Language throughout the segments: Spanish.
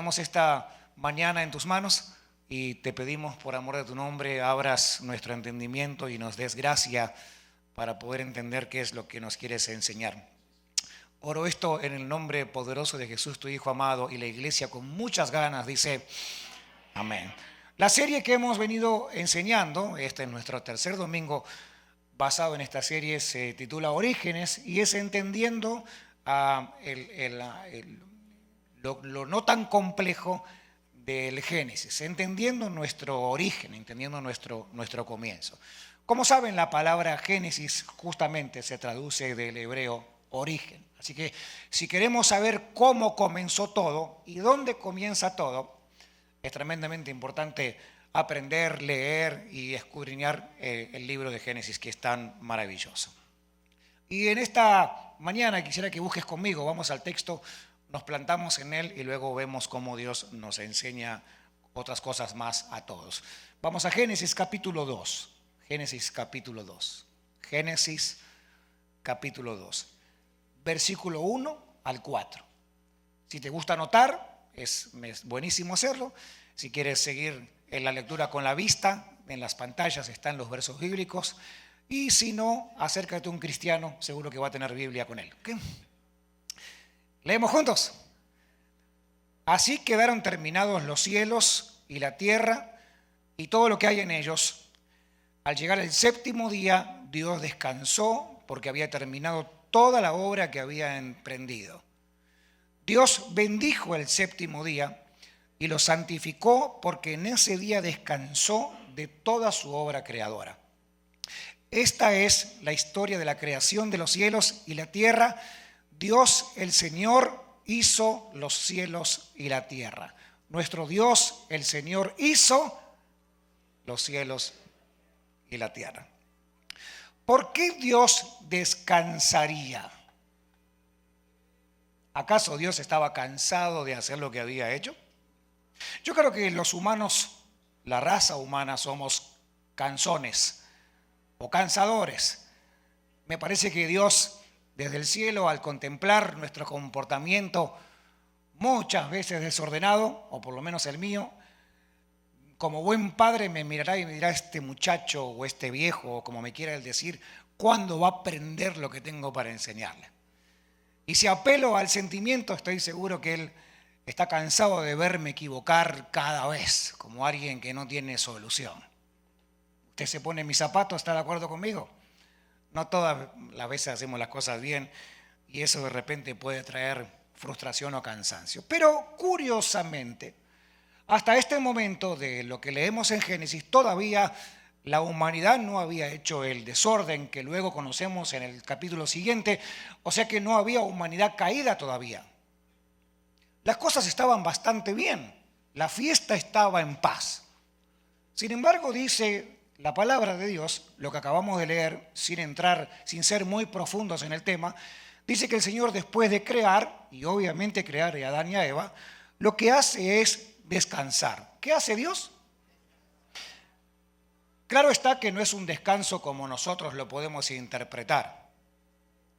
ponemos esta mañana en tus manos y te pedimos por amor de tu nombre, abras nuestro entendimiento y nos des gracia para poder entender qué es lo que nos quieres enseñar. Oro esto en el nombre poderoso de Jesús, tu Hijo amado, y la iglesia con muchas ganas dice amén. La serie que hemos venido enseñando, este es nuestro tercer domingo basado en esta serie, se titula Orígenes y es entendiendo lo no tan complejo del Génesis, entendiendo nuestro origen, entendiendo nuestro comienzo. Como saben, la palabra Génesis justamente se traduce del hebreo origen. Así que si queremos saber cómo comenzó todo y dónde comienza todo, es tremendamente importante aprender, leer y escudriñar el libro de Génesis, que es tan maravilloso. Y en esta mañana quisiera que busques conmigo, vamos al texto, nos plantamos en él y luego vemos cómo Dios nos enseña otras cosas más a todos. Vamos a Génesis capítulo 2. Génesis capítulo 2. Génesis capítulo 2. Versículo 1 al 4. Si te gusta anotar, es buenísimo hacerlo. Si quieres seguir en la lectura con la vista, en las pantallas están los versos bíblicos. Y si no, acércate a un cristiano, seguro que va a tener Biblia con él. ¿Okay? Leemos juntos. Así quedaron terminados los cielos y la tierra y todo lo que hay en ellos. Al llegar el séptimo día, Dios descansó porque había terminado toda la obra que había emprendido. Dios bendijo el séptimo día y lo santificó porque en ese día descansó de toda su obra creadora. Esta es la historia de la creación de los cielos y la tierra. Dios, el Señor, hizo los cielos y la tierra. Nuestro Dios, el Señor, hizo los cielos y la tierra. ¿Por qué Dios descansaría? ¿Acaso Dios estaba cansado de hacer lo que había hecho? Yo creo que los humanos, la raza humana, somos cansones o cansadores. Me parece que Dios, desde el cielo, al contemplar nuestro comportamiento muchas veces desordenado, o por lo menos el mío, como buen padre me mirará y me dirá, este muchacho o este viejo, o como me quiera él decir, ¿cuándo va a aprender lo que tengo para enseñarle? Y si apelo al sentimiento, estoy seguro que él está cansado de verme equivocar cada vez, como alguien que no tiene solución. Usted se pone en mis zapatos, ¿está de acuerdo conmigo? No todas las veces hacemos las cosas bien y eso de repente puede traer frustración o cansancio. Pero curiosamente, hasta este momento de lo que leemos en Génesis, todavía la humanidad no había hecho el desorden que luego conocemos en el capítulo siguiente, o sea que no había humanidad caída todavía. Las cosas estaban bastante bien, la fiesta estaba en paz. Sin embargo, dice la palabra de Dios, lo que acabamos de leer, sin ser muy profundos en el tema, dice que el Señor, después de crear, y obviamente crear a Adán y a Eva, lo que hace es descansar. ¿Qué hace Dios? Claro está que no es un descanso como nosotros lo podemos interpretar.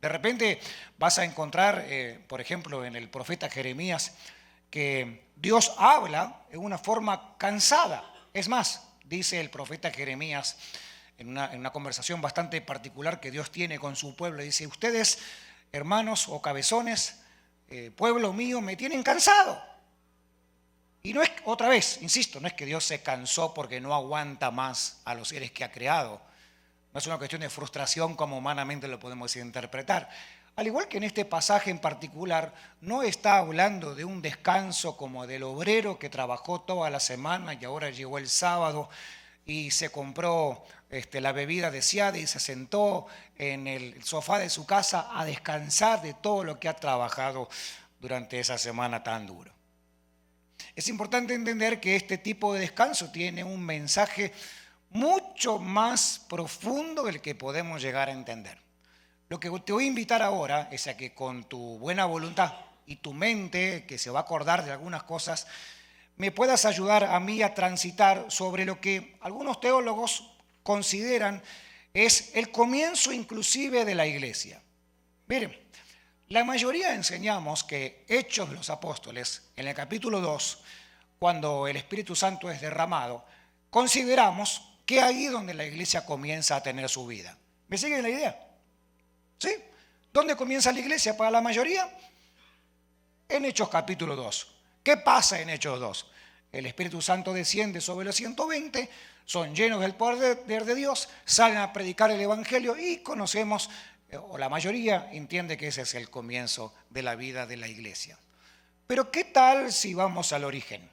De repente vas a encontrar, por ejemplo, en el profeta Jeremías, que Dios habla en una forma cansada. Es más, dice el profeta Jeremías en una conversación bastante particular que Dios tiene con su pueblo, dice, ustedes, hermanos o cabezones, pueblo mío, me tienen cansado. Y no es, otra vez, insisto, no es que Dios se cansó porque no aguanta más a los seres que ha creado. No es una cuestión de frustración como humanamente lo podemos interpretar. Al igual que en este pasaje en particular, no está hablando de un descanso como del obrero que trabajó toda la semana y ahora llegó el sábado y se compró la bebida deseada y se sentó en el sofá de su casa a descansar de todo lo que ha trabajado durante esa semana tan dura. Es importante entender que este tipo de descanso tiene un mensaje mucho más profundo del que podemos llegar a entender. Lo que te voy a invitar ahora es a que con tu buena voluntad y tu mente, que se va a acordar de algunas cosas, me puedas ayudar a mí a transitar sobre lo que algunos teólogos consideran es el comienzo inclusive de la iglesia. Miren, La mayoría enseñamos que Hechos de los Apóstoles, en el capítulo 2, cuando el Espíritu Santo es derramado, consideramos que ahí es donde la iglesia comienza a tener su vida. ¿Me siguen la idea? ¿Sí? ¿Dónde comienza la iglesia para la mayoría? En Hechos capítulo 2. ¿Qué pasa en Hechos 2? El Espíritu Santo desciende sobre los 120, son llenos del poder de Dios, salen a predicar el Evangelio y conocemos, o la mayoría entiende que ese es el comienzo de la vida de la iglesia. Pero ¿qué tal si vamos al origen?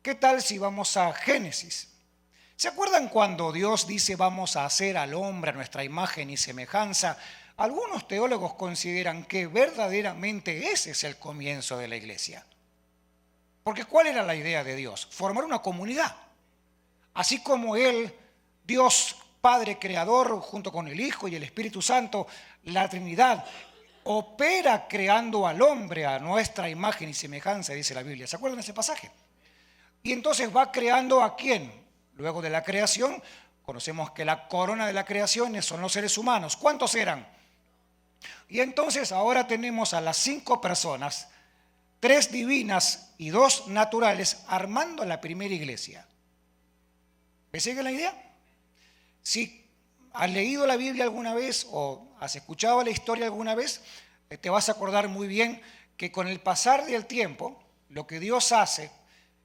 ¿Qué tal si vamos a Génesis? ¿Se acuerdan cuando Dios dice vamos a hacer al hombre a nuestra imagen y semejanza? Algunos teólogos consideran que verdaderamente ese es el comienzo de la iglesia. Porque ¿cuál era la idea de Dios? Formar una comunidad. Así como Él, Dios Padre Creador, junto con el Hijo y el Espíritu Santo, la Trinidad, opera creando al hombre a nuestra imagen y semejanza, dice la Biblia. ¿Se acuerdan de ese pasaje? Y entonces va creando ¿a quién? Luego de la creación, conocemos que la corona de la creación son los seres humanos. ¿Cuántos eran? Y entonces ahora tenemos a las 5 personas, 3 divinas y 2 naturales, armando la primera iglesia. ¿Me sigue la idea? Si has leído la Biblia alguna vez o has escuchado la historia alguna vez, te vas a acordar muy bien que con el pasar del tiempo, lo que Dios hace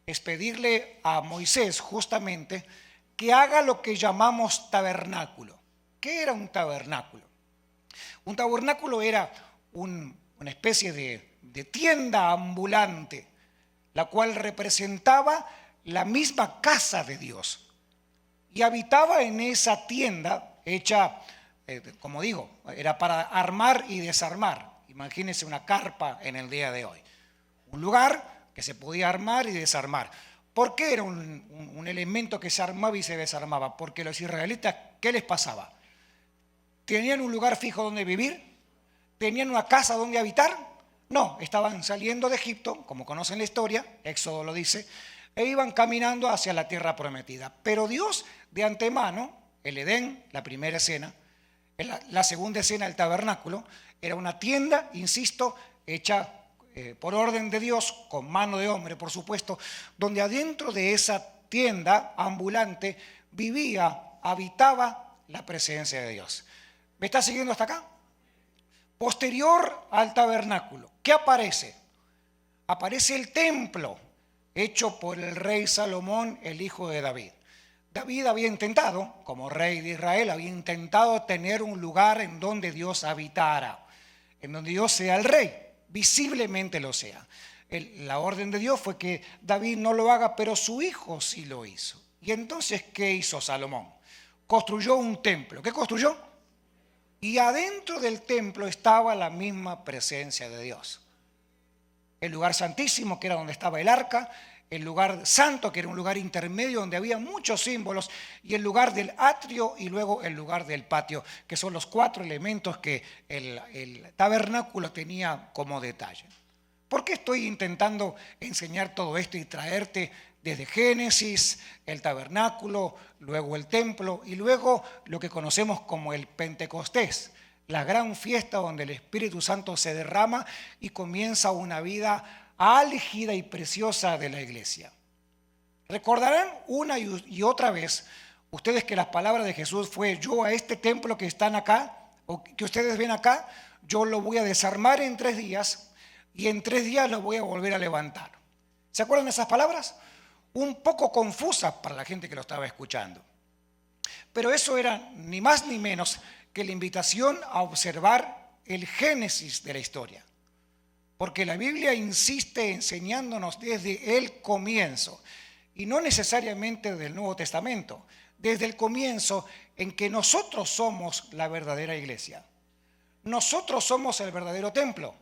es pedirle a Moisés justamente que haga lo que llamamos tabernáculo. ¿Qué era un tabernáculo? Un tabernáculo era una especie de tienda ambulante, la cual representaba la misma casa de Dios. Y habitaba en esa tienda hecha, como digo, era para armar y desarmar. Imagínense una carpa en el día de hoy. Un lugar que se podía armar y desarmar. ¿Por qué era un elemento que se armaba y se desarmaba? Porque los israelitas, ¿qué les pasaba? ¿Tenían un lugar fijo donde vivir? ¿Tenían una casa donde habitar? No, estaban saliendo de Egipto, como conocen la historia, Éxodo lo dice, e iban caminando hacia la tierra prometida. Pero Dios de antemano, el Edén, la primera escena, la segunda escena, el tabernáculo, era una tienda, insisto, hecha por orden de Dios, con mano de hombre, por supuesto, donde adentro de esa tienda ambulante vivía, habitaba la presencia de Dios. ¿Me está siguiendo hasta acá? Posterior al tabernáculo, ¿qué aparece? Aparece el templo hecho por el rey Salomón, el hijo de David. David había intentado, como rey de Israel, había intentado tener un lugar en donde Dios habitara, en donde Dios sea el rey, visiblemente lo sea. La orden de Dios fue que David no lo haga, pero su hijo sí lo hizo. Y entonces, ¿qué hizo Salomón? Construyó un templo. ¿Qué construyó? Y adentro del templo estaba la misma presencia de Dios. El lugar santísimo, que era donde estaba el arca, el lugar santo, que era un lugar intermedio donde había muchos símbolos, y el lugar del atrio y luego el lugar del patio, que son los 4 elementos que el tabernáculo tenía como detalle. ¿Por qué estoy intentando enseñar todo esto y traerte desde Génesis, el tabernáculo, luego el templo y luego lo que conocemos como el Pentecostés, la gran fiesta donde el Espíritu Santo se derrama y comienza una vida álgida y preciosa de la iglesia? Recordarán una y otra vez ustedes que las palabras de Jesús fue: yo a este templo que están acá, o que ustedes ven acá, yo lo voy a desarmar en 3 días y en 3 días lo voy a volver a levantar. ¿Se acuerdan de esas palabras? Un poco confusas para la gente que lo estaba escuchando. Pero eso era ni más ni menos que la invitación a observar el génesis de la historia. Porque la Biblia insiste enseñándonos desde el comienzo, y no necesariamente del Nuevo Testamento, desde el comienzo en que nosotros somos la verdadera iglesia. Nosotros somos el verdadero templo.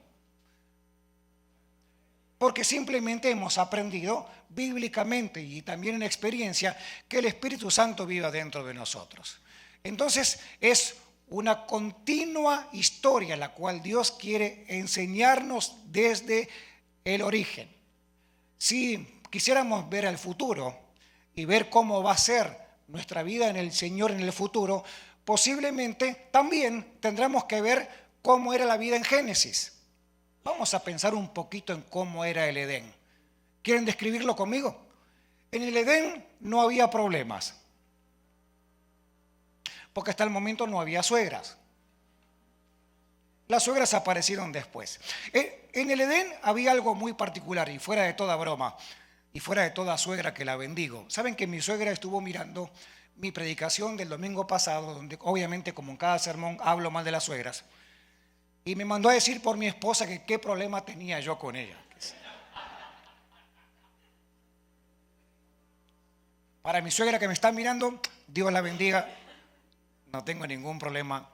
Porque simplemente hemos aprendido bíblicamente y también en experiencia que el Espíritu Santo vive dentro de nosotros. Entonces es una continua historia la cual Dios quiere enseñarnos desde el origen. Si quisiéramos ver al futuro y ver cómo va a ser nuestra vida en el Señor en el futuro, posiblemente también tendremos que ver cómo era la vida en Génesis. Vamos a pensar un poquito en cómo era el Edén. ¿Quieren describirlo conmigo? En el Edén no había problemas, porque hasta el momento no había suegras. Las suegras aparecieron después. En el Edén había algo muy particular, y fuera de toda broma, y fuera de toda suegra que la bendigo. Saben que mi suegra estuvo mirando mi predicación del domingo pasado, donde obviamente como en cada sermón hablo mal de las suegras, y me mandó a decir por mi esposa que qué problema tenía yo con ella. Para mi suegra que me está mirando, Dios la bendiga, no tengo ningún problema,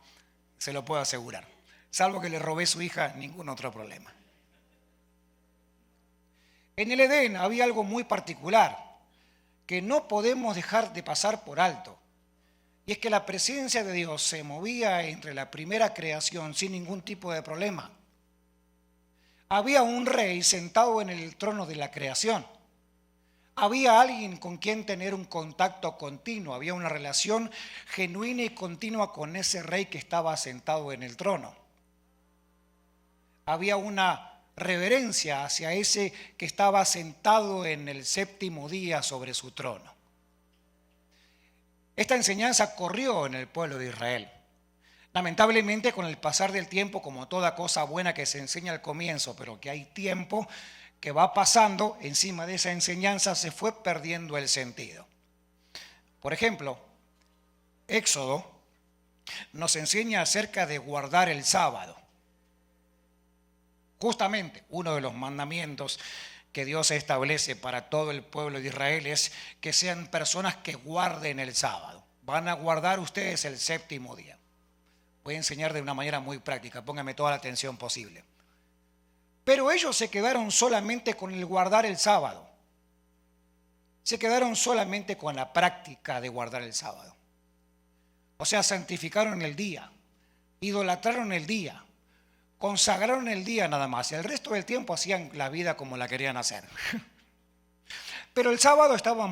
se lo puedo asegurar. Salvo que le robé su hija, ningún otro problema. En el Edén había algo muy particular que no podemos dejar de pasar por alto. Y es que la presencia de Dios se movía entre la primera creación sin ningún tipo de problema. Había un rey sentado en el trono de la creación. Había alguien con quien tener un contacto continuo. Había una relación genuina y continua con ese rey que estaba sentado en el trono. Había una reverencia hacia ese que estaba sentado en el séptimo día sobre su trono. Esta enseñanza corrió en el pueblo de Israel. Lamentablemente, con el pasar del tiempo, como toda cosa buena que se enseña al comienzo, pero que hay tiempo que va pasando, encima de esa enseñanza se fue perdiendo el sentido. Por ejemplo, Éxodo nos enseña acerca de guardar el sábado. Justamente uno de los mandamientos que Dios establece para todo el pueblo de Israel es que sean personas que guarden el sábado. Van a guardar ustedes el séptimo día. Voy a enseñar de una manera muy práctica, pónganme toda la atención posible. Pero ellos se quedaron solamente con el guardar el sábado. Se quedaron solamente con la práctica de guardar el sábado. O sea, santificaron el día, idolatraron el día, consagraron el día nada más, y el resto del tiempo hacían la vida como la querían hacer. Pero el sábado estaban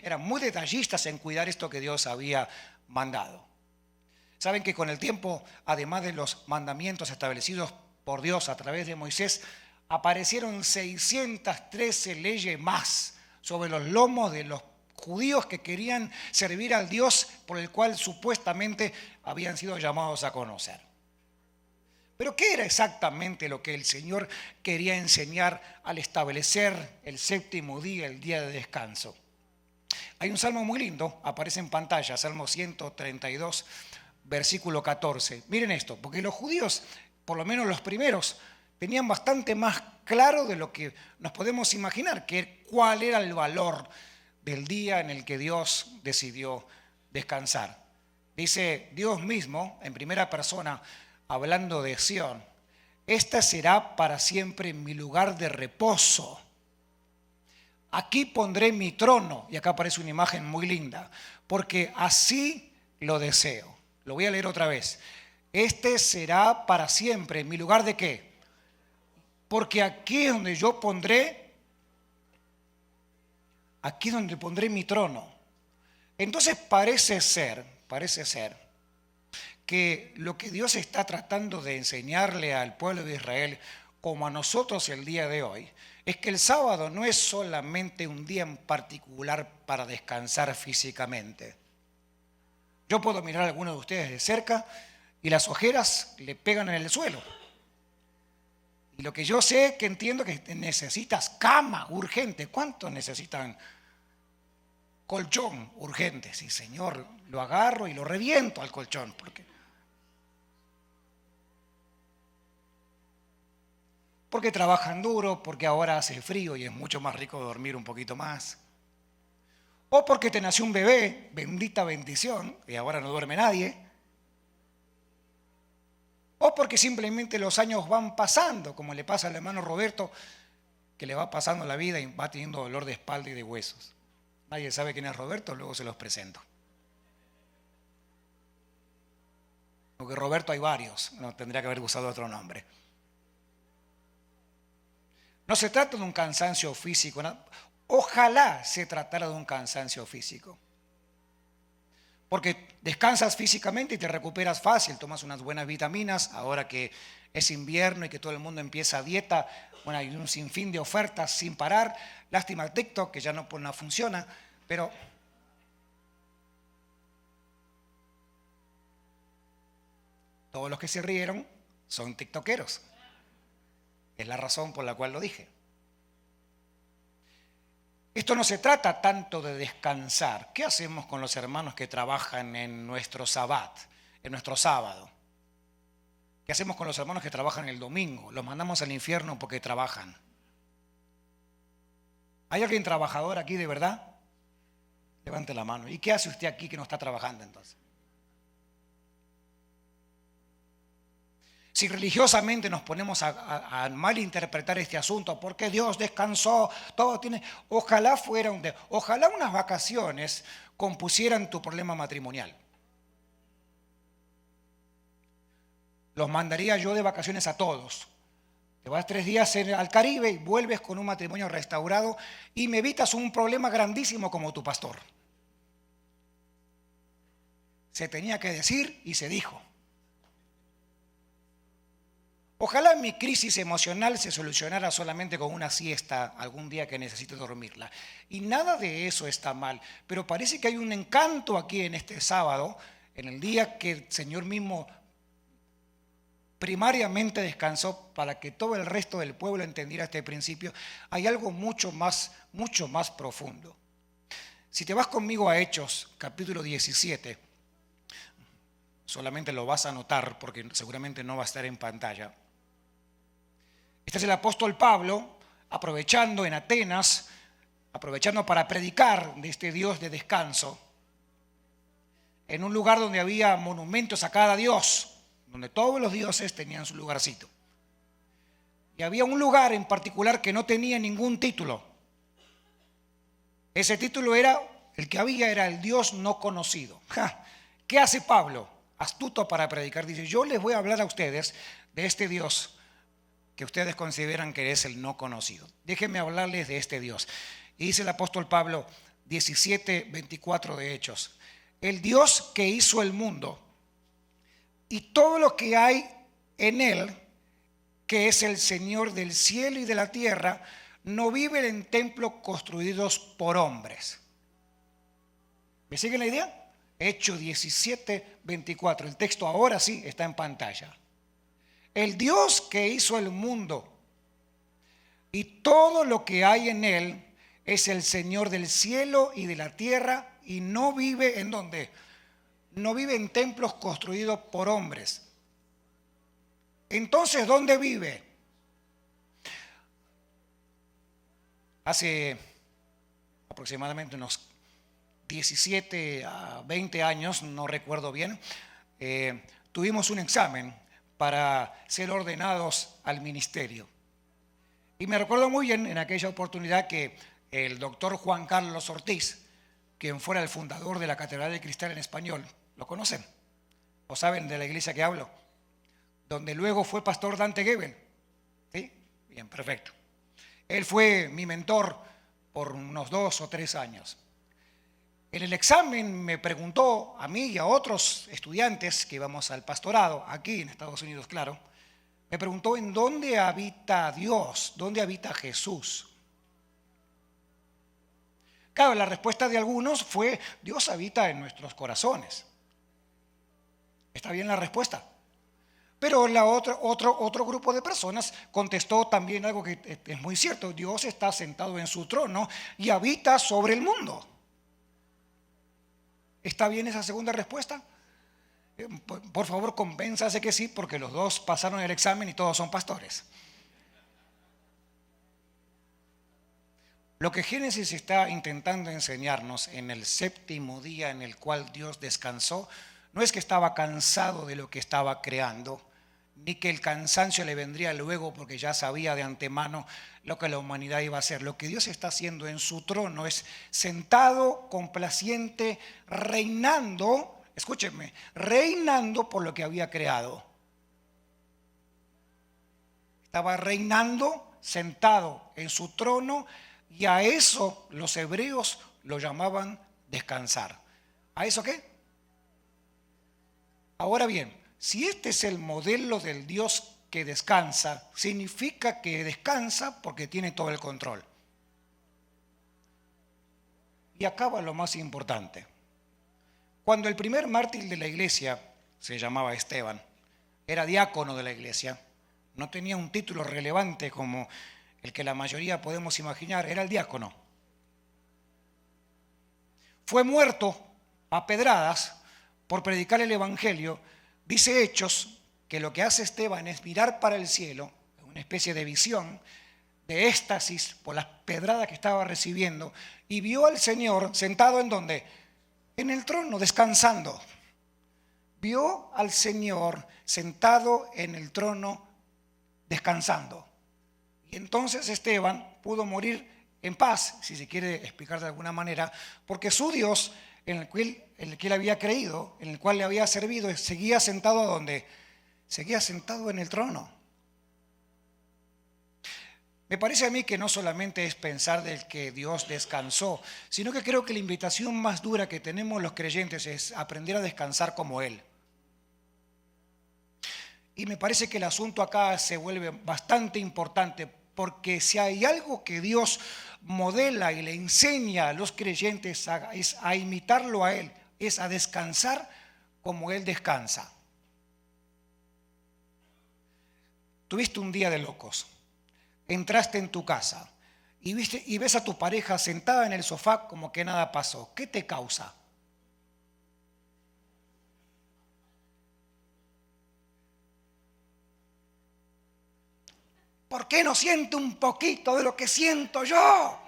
eran muy detallistas en cuidar esto que Dios había mandado. Saben que con el tiempo, además de los mandamientos establecidos por Dios a través de Moisés, aparecieron 613 leyes más sobre los lomos de los judíos que querían servir al Dios por el cual supuestamente habían sido llamados a conocer. Pero ¿qué era exactamente lo que el Señor quería enseñar al establecer el séptimo día, el día de descanso? Hay un salmo muy lindo, aparece en pantalla, Salmo 132, versículo 14. Miren esto, porque los judíos, por lo menos los primeros, tenían bastante más claro de lo que nos podemos imaginar, que cuál era el valor del día en el que Dios decidió descansar. Dice Dios mismo, en primera persona, hablando de Sión, esta será para siempre mi lugar de reposo. Aquí pondré mi trono, y acá aparece una imagen muy linda, porque así lo deseo. Lo voy a leer otra vez. Este será para siempre mi lugar de ¿qué? Porque aquí es donde yo pondré, aquí es donde pondré mi trono. Entonces parece ser que lo que Dios está tratando de enseñarle al pueblo de Israel, como a nosotros el día de hoy, es que el sábado no es solamente un día en particular para descansar físicamente. Yo puedo mirar a algunos de ustedes de cerca y las ojeras le pegan en el suelo. Y lo que yo sé, que entiendo que necesitas cama urgente. ¿Cuántos necesitan colchón urgente? Sí, Señor, lo agarro y lo reviento al colchón. Porque trabajan duro, porque ahora hace frío y es mucho más rico dormir un poquito más. O porque te nació un bebé, bendita bendición, y ahora no duerme nadie. O porque simplemente los años van pasando, como le pasa al hermano Roberto, que le va pasando la vida y va teniendo dolor de espalda y de huesos. Nadie sabe quién es Roberto, luego se los presento. Porque Roberto hay varios, no tendría que haber usado otro nombre. No se trata de un cansancio físico, ¿no? Ojalá se tratara de un cansancio físico. Porque descansas físicamente y te recuperas fácil, tomas unas buenas vitaminas, ahora que es invierno y que todo el mundo empieza a dieta, bueno, hay un sinfín de ofertas sin parar. Lástima TikTok, que ya no funciona, pero todos los que se rieron son tiktokeros. Es la razón por la cual lo dije. Esto no se trata tanto de descansar. ¿Qué hacemos con los hermanos que trabajan en nuestro sabbat, en nuestro sábado? ¿Qué hacemos con los hermanos que trabajan el domingo? Los mandamos al infierno porque trabajan. ¿Hay alguien trabajador aquí de verdad? Levante la mano. ¿Y qué hace usted aquí que no está trabajando entonces? Si religiosamente nos ponemos a malinterpretar este asunto, porque Dios descansó, todo tiene. Ojalá ojalá unas vacaciones compusieran tu problema matrimonial. Los mandaría yo de vacaciones a todos. Te vas 3 días al Caribe y vuelves con un matrimonio restaurado y me evitas un problema grandísimo como tu pastor. Se tenía que decir y se dijo. Ojalá mi crisis emocional se solucionara solamente con una siesta algún día que necesite dormirla. Y nada de eso está mal, pero parece que hay un encanto aquí en este sábado, en el día que el Señor mismo primariamente descansó para que todo el resto del pueblo entendiera este principio. Hay algo mucho más profundo. Si te vas conmigo a Hechos, capítulo 17, solamente lo vas a notar porque seguramente no va a estar en pantalla. Este es el apóstol Pablo, aprovechando en Atenas, aprovechando para predicar de este Dios de descanso, en un lugar donde había monumentos a cada dios, donde todos los dioses tenían su lugarcito. Y había un lugar en particular que no tenía ningún título. Ese título era, el que había era el Dios no conocido. ¿Qué hace Pablo? Astuto para predicar. Dice, yo les voy a hablar a ustedes de este Dios que ustedes consideran que es el no conocido. Déjenme hablarles de este Dios. Y dice el apóstol Pablo, 17:24 de Hechos, el Dios que hizo el mundo y todo lo que hay en él, que es el Señor del cielo y de la tierra, no vive en templos construidos por hombres. ¿Me siguen la idea? Hechos 17:24. El texto ahora sí está en pantalla. El Dios que hizo el mundo y todo lo que hay en él es el Señor del cielo y de la tierra y no vive ¿en dónde? No vive en templos construidos por hombres. Entonces, ¿dónde vive? Hace aproximadamente unos 17 a 20 años, no recuerdo bien, tuvimos un examen para ser ordenados al ministerio. Y me recuerdo muy bien en aquella oportunidad que el doctor Juan Carlos Ortiz, quien fuera el fundador de la Catedral de Cristal en Español, ¿lo conocen? ¿O saben de la iglesia que hablo? Donde luego fue pastor Dante Gebel. ¿Sí? Bien, perfecto. Él fue mi mentor por unos 2 o 3 años. En el examen me preguntó a mí y a otros estudiantes que íbamos al pastorado, aquí en Estados Unidos, claro, me preguntó en dónde habita Dios, dónde habita Jesús. Claro, la respuesta de algunos fue, Dios habita en nuestros corazones. ¿Está bien la respuesta? Pero otro grupo de personas contestó también algo que es muy cierto, Dios está sentado en su trono y habita sobre el mundo. ¿Está bien esa segunda respuesta? Por favor, convénzase que sí, porque los dos pasaron el examen y todos son pastores. Lo que Génesis está intentando enseñarnos en el 7º día en el cual Dios descansó, no es que estaba cansado de lo que estaba creando, ni que el cansancio le vendría luego porque ya sabía de antemano lo que la humanidad iba a hacer. Lo que Dios está haciendo en su trono es sentado, complaciente, reinando, escúchenme, reinando por lo que había creado. Estaba reinando, sentado en su trono, y a eso los hebreos lo llamaban descansar. ¿A eso qué? Ahora bien, si este es el modelo del Dios que descansa, significa que descansa porque tiene todo el control. Y acaba lo más importante. Cuando el primer mártir de la iglesia, se llamaba Esteban, era diácono de la iglesia, no tenía un título relevante como el que la mayoría podemos imaginar, era el diácono. Fue muerto a pedradas por predicar el evangelio. Dice Hechos que lo que hace Esteban es mirar para el cielo, una especie de visión, de éxtasis por las pedradas que estaba recibiendo, y vio al Señor sentado en donde, en el trono, descansando. Vio al Señor sentado en el trono, descansando. Y entonces Esteban pudo morir en paz, si se quiere explicar de alguna manera, porque su Dios, en el que él había creído, en el cual le había servido, seguía sentado donde, seguía sentado en el trono. Me parece a mí que no solamente es pensar del que Dios descansó, sino que creo que la invitación más dura que tenemos los creyentes es aprender a descansar como Él. Y me parece que el asunto acá se vuelve bastante importante, porque si hay algo que Dios modela y le enseña a los creyentes es a imitarlo a Él, es a descansar como Él descansa. Tuviste un día de locos. Entraste en tu casa y ves a tu pareja sentada en el sofá como que nada pasó. ¿Qué te causa? ¿Por qué no siente un poquito de lo que siento yo?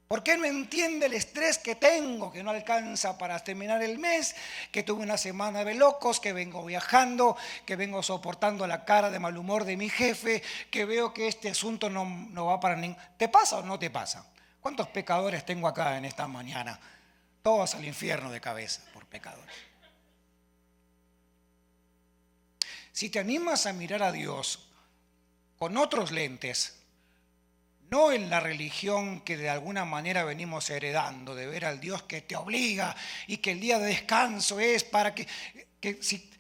¿Por qué no entiende el estrés que tengo, que no alcanza para terminar el mes, que tuve una semana de locos, que vengo viajando, que vengo soportando la cara de mal humor de mi jefe, que veo que este asunto no va para ningún... ¿Te pasa o no te pasa? ¿Cuántos pecadores tengo acá en esta mañana? Todos al infierno de cabeza por pecadores. Si te animas a mirar a Dios con otros lentes, no en la religión que de alguna manera venimos heredando, de ver al Dios que te obliga y que el día de descanso es para que si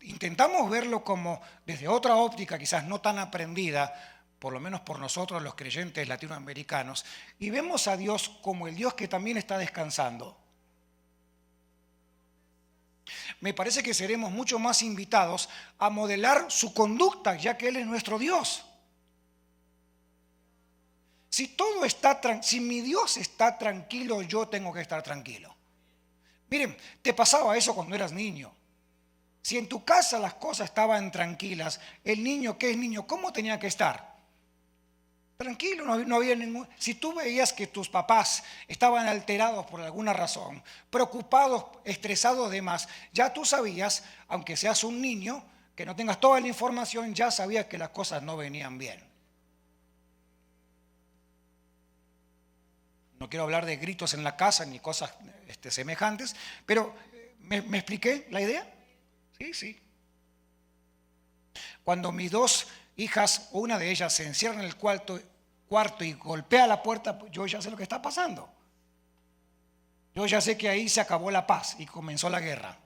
intentamos verlo como desde otra óptica, quizás no tan aprendida, por lo menos por nosotros los creyentes latinoamericanos, y vemos a Dios como el Dios que también está descansando, me parece que seremos mucho más invitados a modelar su conducta, ya que Él es nuestro Dios. Si mi Dios está tranquilo, yo tengo que estar tranquilo. Miren, te pasaba eso cuando eras niño. Si en tu casa las cosas estaban tranquilas, el niño, ¿qué es niño? ¿Cómo tenía que estar? Tranquilo, no había ningún... Si tú veías que tus papás estaban alterados por alguna razón, preocupados, estresados de más, ya tú sabías, aunque seas un niño, que no tengas toda la información, ya sabías que las cosas no venían bien. No quiero hablar de gritos en la casa ni cosas semejantes, pero ¿me expliqué la idea? Sí. Cuando mis dos hijas, una de ellas se encierra en el cuarto y golpea la puerta, yo ya sé lo que está pasando. Yo ya sé que ahí se acabó la paz y comenzó la guerra.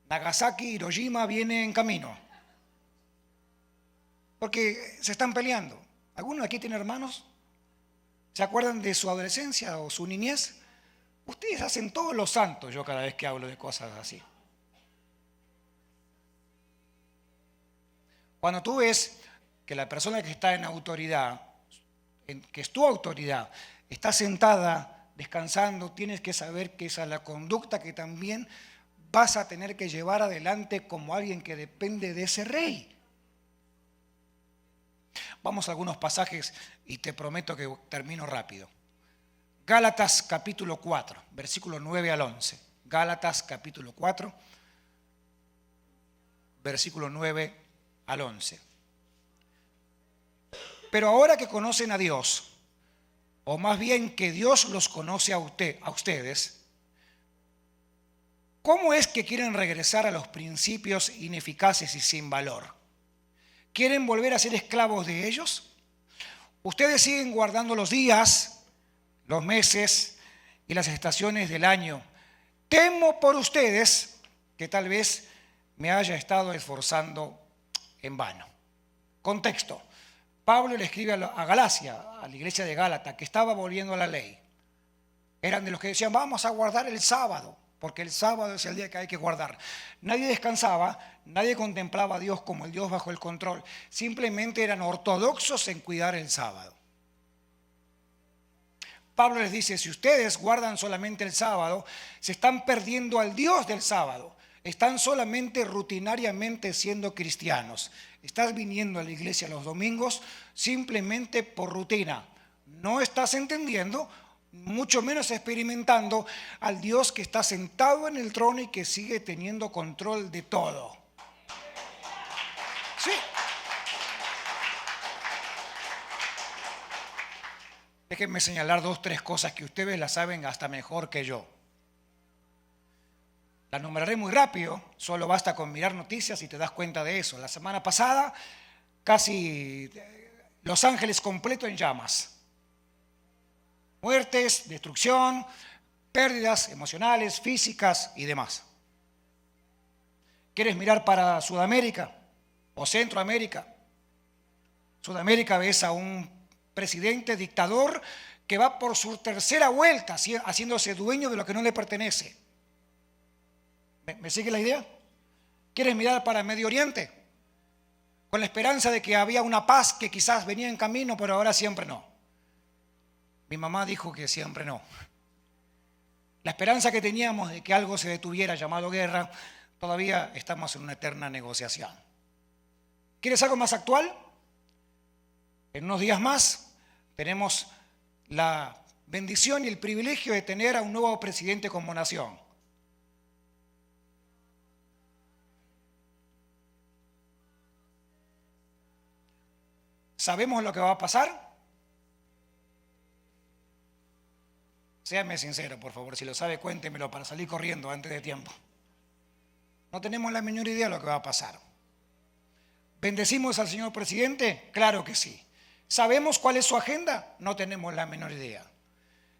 Nagasaki, Hiroshima viene en camino. Porque se están peleando. ¿Alguno de aquí tiene hermanos? ¿Se acuerdan de su adolescencia o su niñez? Ustedes hacen todos los santos, yo cada vez que hablo de cosas así. Cuando tú ves que la persona que está en autoridad, que es tu autoridad, está sentada, descansando, tienes que saber que esa es la conducta que también vas a tener que llevar adelante como alguien que depende de ese rey. Vamos a algunos pasajes y te prometo que termino rápido. Gálatas capítulo 4, versículo 9 al 11. Gálatas capítulo 4, versículo 9 al 11. Pero ahora que conocen a Dios, o más bien que Dios los conoce a ustedes, ¿cómo es que quieren regresar a los principios ineficaces y sin valor? ¿Quieren volver a ser esclavos de ellos? Ustedes siguen guardando los días, los meses y las estaciones del año Temo por ustedes que tal vez me haya estado esforzando en vano. Contexto. Pablo le escribe a Galacia, a la iglesia de Gálata, que estaba volviendo a la ley. Eran de los que decían, vamos a guardar el sábado, porque el sábado es el día que hay que guardar. Nadie descansaba, nadie contemplaba a Dios como el Dios bajo el control. Simplemente eran ortodoxos en cuidar el sábado. Pablo les dice, si ustedes guardan solamente el sábado, se están perdiendo al Dios del sábado. Están solamente rutinariamente siendo cristianos. Estás viniendo a la iglesia los domingos simplemente por rutina. No estás entendiendo, mucho menos experimentando al Dios que está sentado en el trono y que sigue teniendo control de todo. Sí. Déjenme señalar 2 o 3 cosas que ustedes las saben hasta mejor que yo. Las nombraré muy rápido, solo basta con mirar noticias y te das cuenta de eso. La semana pasada, casi Los Ángeles completo en llamas. Muertes, destrucción, pérdidas emocionales, físicas y demás. ¿Quieres mirar para Sudamérica o Centroamérica? Sudamérica ves a un presidente dictador que va por su tercera vuelta haciéndose dueño de lo que no le pertenece. ¿Me sigue la idea? ¿Quieres mirar para Medio Oriente? Con la esperanza de que había una paz que quizás venía en camino, pero ahora siempre no. Mi mamá dijo que siempre no. La esperanza que teníamos de que algo se detuviera llamado guerra, todavía estamos en una eterna negociación. ¿Quieres algo más actual? En unos días más tenemos la bendición y el privilegio de tener a un nuevo presidente como nación. ¿Sabemos lo que va a pasar? Séame sincero, por favor. Si lo sabe, cuéntemelo para salir corriendo antes de tiempo. No tenemos la menor idea de lo que va a pasar. ¿Bendecimos al señor presidente? Claro que sí. ¿Sabemos cuál es su agenda? No tenemos la menor idea.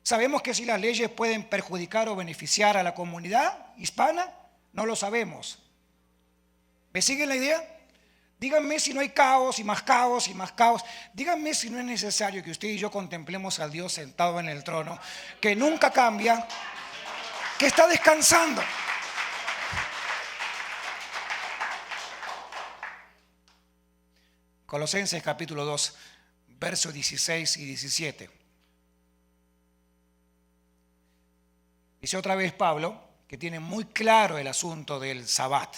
¿Sabemos que si las leyes pueden perjudicar o beneficiar a la comunidad hispana? No lo sabemos. ¿Me siguen la idea? Díganme si no hay caos y más caos y más caos. Díganme si no es necesario que usted y yo contemplemos al Dios sentado en el trono, que nunca cambia, que está descansando. Colosenses capítulo 2, versos 16 y 17. Dice otra vez Pablo, que tiene muy claro el asunto del Sabbat.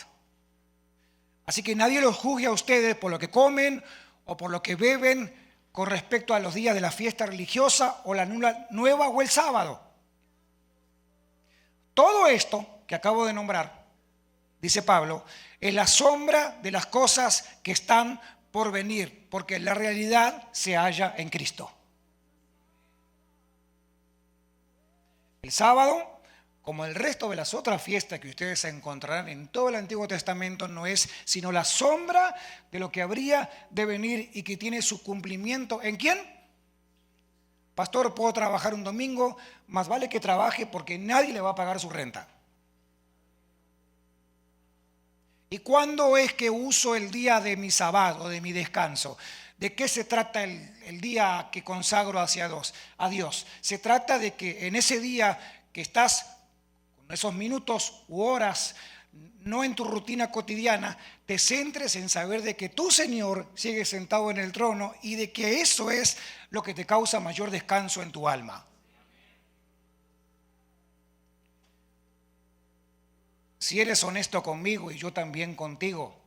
Así que nadie los juzgue a ustedes por lo que comen o por lo que beben con respecto a los días de la fiesta religiosa o la luna nueva o el sábado. Todo esto que acabo de nombrar, dice Pablo, es la sombra de las cosas que están por venir, porque la realidad se halla en Cristo. El sábado, como el resto de las otras fiestas que ustedes encontrarán en todo el Antiguo Testamento, no es sino la sombra de lo que habría de venir y que tiene su cumplimiento. ¿En quién? Pastor, ¿puedo trabajar un domingo? Más vale que trabaje porque nadie le va a pagar su renta. ¿Y cuándo es que uso el día de mi sabbat o de mi descanso? ¿De qué se trata el día que consagro hacia Dios? Se trata de que en ese día que estás con esos minutos u horas, no en tu rutina cotidiana, te centres en saber de que tu Señor sigue sentado en el trono y de que eso es lo que te causa mayor descanso en tu alma. Si eres honesto conmigo y yo también contigo,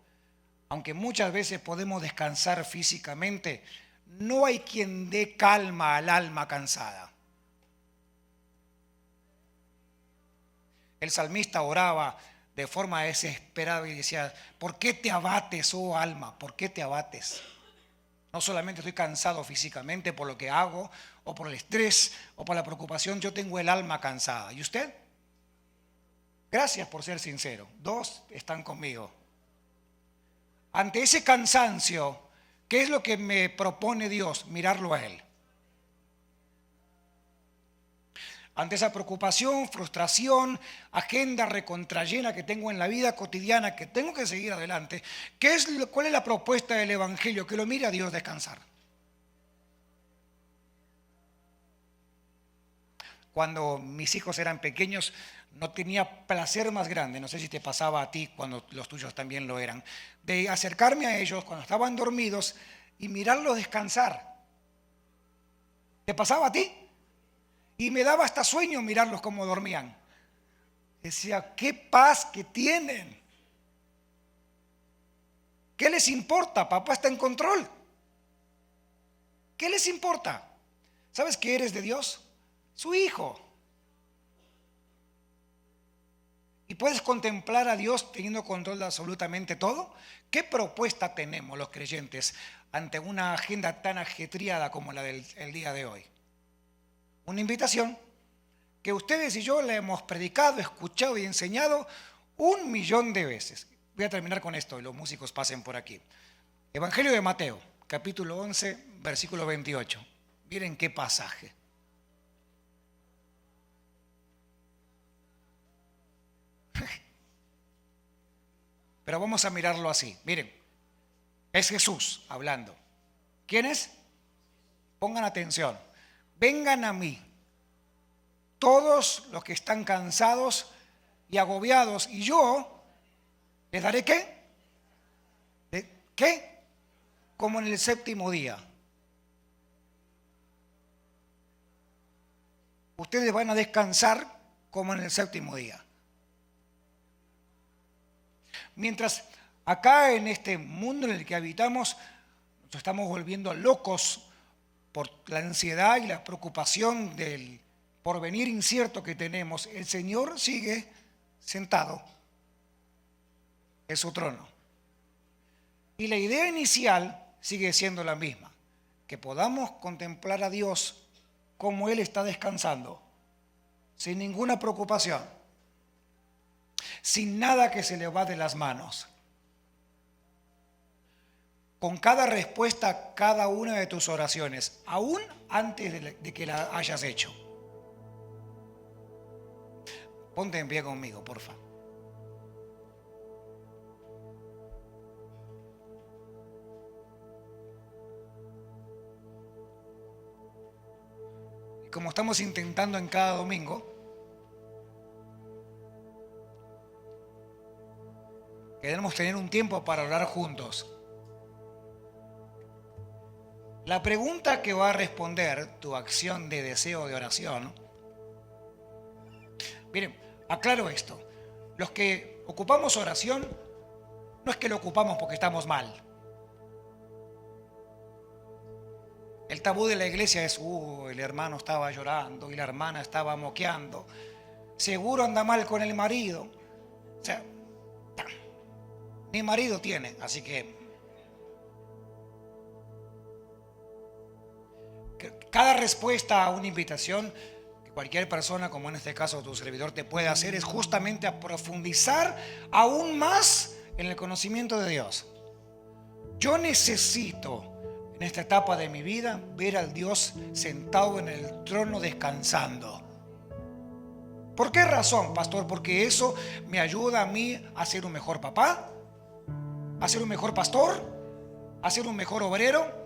aunque muchas veces podemos descansar físicamente, no hay quien dé calma al alma cansada. El salmista oraba de forma desesperada y decía, ¿por qué te abates, oh alma? ¿Por qué te abates? No solamente estoy cansado físicamente por lo que hago, o por el estrés, o por la preocupación, yo tengo el alma cansada. ¿Y usted? Gracias por ser sincero. 2 están conmigo. Ante ese cansancio, ¿qué es lo que me propone Dios? Mirarlo a Él. ante esa preocupación, frustración, agenda recontrallena que tengo en la vida cotidiana, que tengo que seguir adelante, ¿cuál es la propuesta del Evangelio? Que lo mire a Dios descansar. Cuando mis hijos eran pequeños, no tenía placer más grande, no sé si te pasaba a ti cuando los tuyos también lo eran, de acercarme a ellos cuando estaban dormidos y mirarlos descansar. ¿Te pasaba a ti? Y me daba hasta sueño mirarlos cómo dormían. Decía, qué paz que tienen. ¿Qué les importa? Papá está en control. ¿Qué les importa? ¿Sabes que eres de Dios? Su hijo. ¿Y puedes contemplar a Dios teniendo control de absolutamente todo? ¿Qué propuesta tenemos los creyentes ante una agenda tan ajetreada como la del día de hoy? Una invitación que ustedes y yo le hemos predicado, escuchado y enseñado 1.000.000 de veces. Voy a terminar con esto y los músicos pasen por aquí. Evangelio de Mateo, capítulo 11, versículo 28. Miren qué pasaje. Pero vamos a mirarlo así. Miren, es Jesús hablando. ¿Quién es? Pongan atención. Vengan a mí, todos los que están cansados y agobiados, y yo les daré ¿qué? ¿Qué? Como en el séptimo día. Ustedes van a descansar como en el séptimo día. Mientras acá en este mundo en el que habitamos, nos estamos volviendo locos por la ansiedad y la preocupación del porvenir incierto que tenemos, el Señor sigue sentado en su trono. Y la idea inicial sigue siendo la misma, que podamos contemplar a Dios como Él está descansando, sin ninguna preocupación, sin nada que se le va de las manos. Con cada respuesta a cada una de tus oraciones, aún antes de que la hayas hecho. Ponte en pie conmigo, porfa. Y como estamos intentando en cada domingo, queremos tener un tiempo para orar juntos. La pregunta que va a responder tu acción de deseo de oración, miren, aclaro esto, los que ocupamos oración, no es que lo ocupamos porque estamos mal. El tabú de la iglesia es, el hermano estaba llorando y la hermana estaba moqueando, seguro anda mal con el marido. O sea, ni marido tiene, así que cada respuesta a una invitación que cualquier persona, como en este caso tu servidor, te puede hacer es justamente a profundizar aún más en el conocimiento de Dios. Yo necesito en esta etapa de mi vida ver al Dios sentado en el trono descansando. ¿Por qué razón, pastor? Porque eso me ayuda a mí a ser un mejor papá, a ser un mejor pastor, a ser un mejor obrero,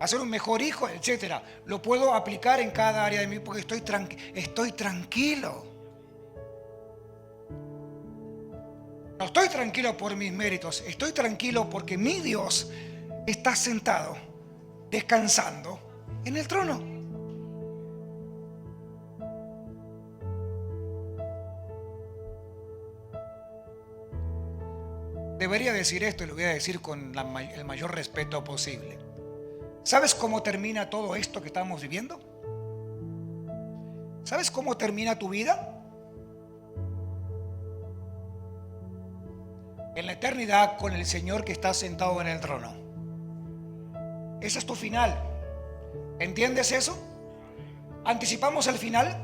a ser un mejor hijo, etc. Lo puedo aplicar en cada área de mí porque estoy tranquilo. No estoy tranquilo por mis méritos, estoy tranquilo porque mi Dios está sentado, descansando en el trono. Debería decir esto y lo voy a decir con el mayor respeto posible. ¿Sabes cómo termina todo esto que estamos viviendo? ¿Sabes cómo termina tu vida? En la eternidad con el Señor que está sentado en el trono. Ese es tu final. ¿Entiendes eso? ¿Anticipamos el final?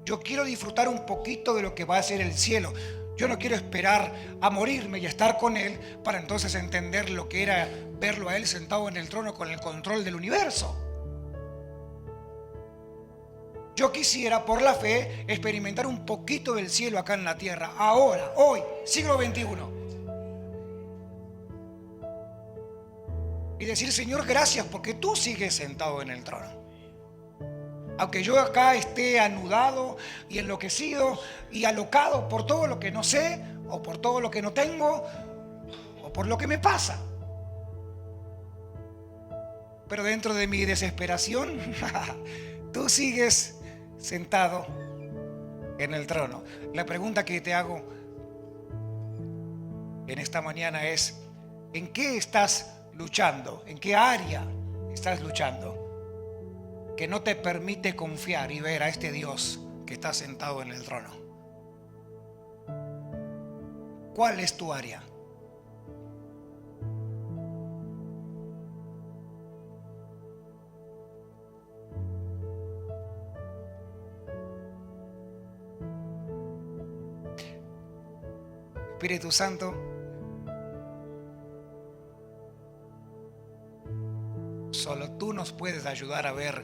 Yo quiero disfrutar un poquito de lo que va a ser el cielo. Yo no quiero esperar a morirme y estar con Él para entonces entender lo que era verlo a Él sentado en el trono con el control del universo. Yo quisiera, por la fe, experimentar un poquito del cielo acá en la tierra, ahora, hoy, siglo XXI. Y decir, Señor, gracias porque tú sigues sentado en el trono. Aunque yo acá esté anudado y enloquecido y alocado por todo lo que no sé, o por todo lo que no tengo, o por lo que me pasa. Pero dentro de mi desesperación, tú sigues sentado en el trono. La pregunta que te hago en esta mañana es: ¿en qué estás luchando? ¿En qué área estás luchando que no te permite confiar y ver a este Dios que está sentado en el trono? ¿Cuál es tu área? Espíritu Santo, solo tú nos puedes ayudar a ver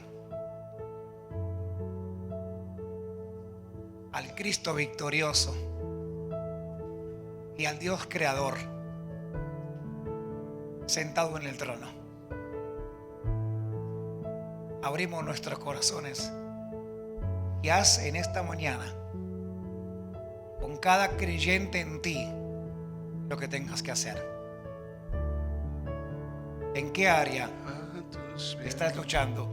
al Cristo victorioso y al Dios creador sentado en el trono. Abrimos nuestros corazones y haz en esta mañana con cada creyente en ti lo que tengas que hacer. ¿En qué área estás luchando?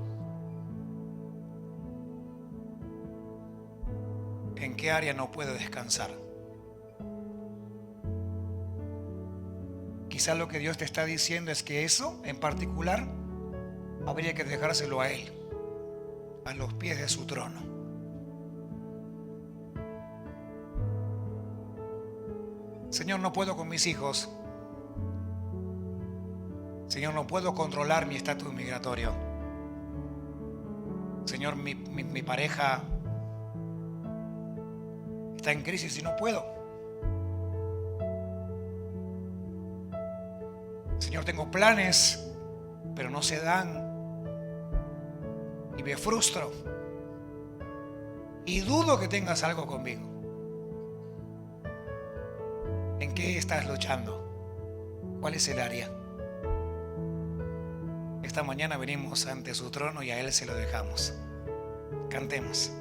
¿En qué área no puedes descansar? Quizá lo que Dios te está diciendo es que eso en particular habría que dejárselo a Él, a los pies de su trono. Señor, no puedo con mis hijos. Señor, no puedo controlar mi estatus migratorio. Señor, mi pareja está en crisis y no puedo. Señor, tengo planes, pero no se dan. Y me frustro. Y dudo que tengas algo conmigo. ¿En qué estás luchando? ¿Cuál es el área? Esta mañana venimos ante su trono y a Él se lo dejamos. Cantemos.